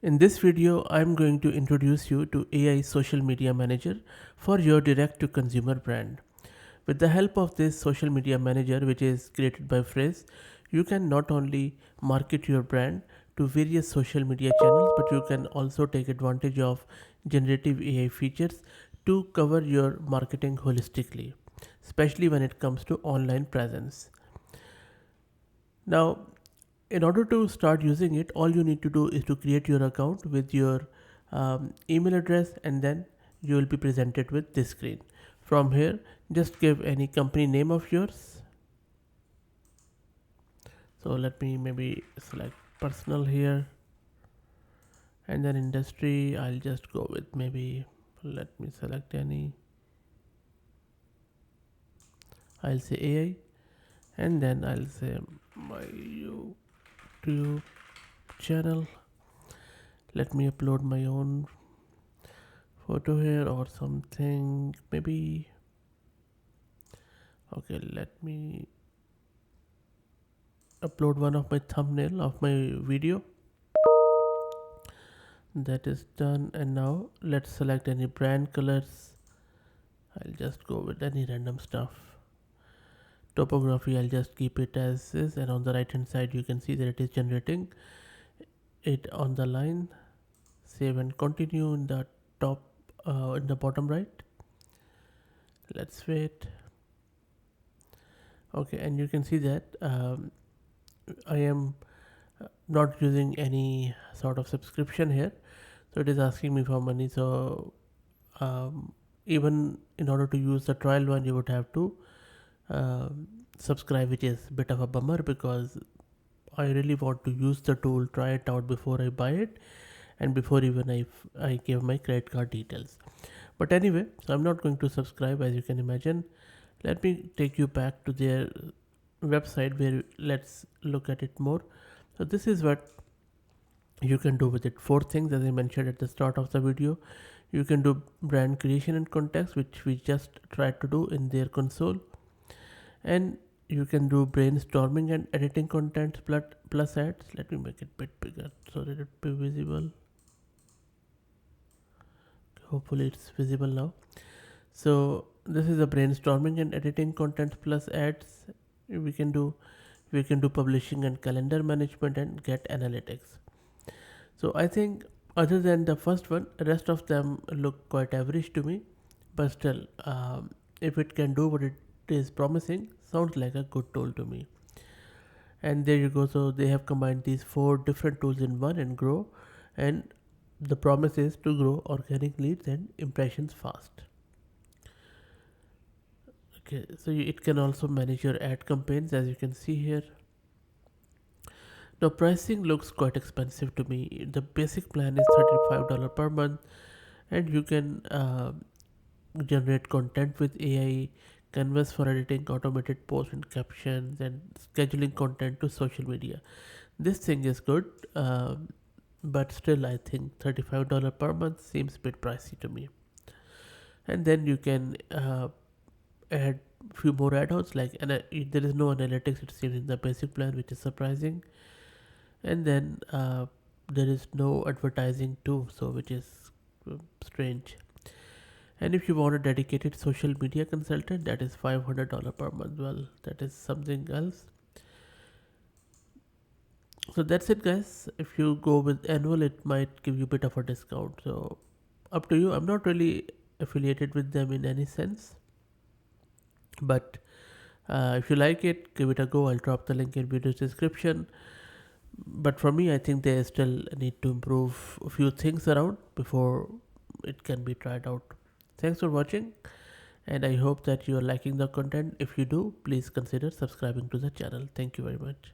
In this video, I'm going to introduce you to AI Social Media Manager for your direct-to-consumer brand. With the help of this social media manager, which is created by Phrase, you can not only market your brand to various social media channels, but you can also take advantage of generative AI features to cover your marketing holistically, especially when it comes to online presence. Now, in order to start using it, all you need to do is to create your account with your email address, and then you will be presented with this screen. From here, just give any company name of yours. So let me maybe select personal here, and then industry, I'll just go with maybe, let me select any, I'll say AI, and then I'll say my YouTube channel. Let me upload my own photo here or something, maybe. Okay, let me upload one of my thumbnail of my video. That is done, and now let's select any brand colors. I'll just go with any random stuff. Topography, I'll just keep it as is, and on the right hand side you can see that it is generating it on the line. Save and continue in the top, in the bottom right. Let's wait. Okay, and you can see that I am not using any sort of subscription here, so it is asking me for money. So even in order to use the trial one, you would have to subscribe, which is a bit of a bummer because I really want to use the tool, try it out before I buy it, and before even I give my credit card details. But anyway, so I'm not going to subscribe, as you can imagine. Let me take you back to their website where let's look at it more. So this is what you can do with it. Four things, as I mentioned at the start of the video. You can do brand creation and context, which we just tried to do in their console, and you can do brainstorming and editing content plus ads. Let me make it a bit bigger so that it be visible. Hopefully it's visible now. So this is a brainstorming and editing content plus ads. We can do publishing and calendar management and get analytics. So I think other than the first one, rest of them look quite average to me. But still, if it can do what it is promising, sounds like a good tool to me. And there you go. So they have combined these four different tools in one and grow. And the promise is to grow organic leads and impressions fast. Okay, so it can also manage your ad campaigns, as you can see here. Now pricing looks quite expensive to me. The basic plan is $35 per month, and you can generate content with AI, canvas for editing, automated posts and captions, and scheduling content to social media. This thing is good, but still I think $35 per month seems a bit pricey to me. And then you can add few more add-ons, like, and there is no analytics, it seems, in the basic plan, which is surprising. And then there is no advertising too, so which is strange. And if you want a dedicated social media consultant, that is $500 per month. Well, that is something else. So that's it, guys. If you go with annual, it might give you a bit of a discount. So up to you. I'm not really affiliated with them in any sense, but if you like it, give it a go. I'll drop the link in video description. But for me, I think they still need to improve a few things around before it can be tried out. Thanks for watching, and I hope that you are liking the content. If you do, please consider subscribing to the channel. Thank you very much.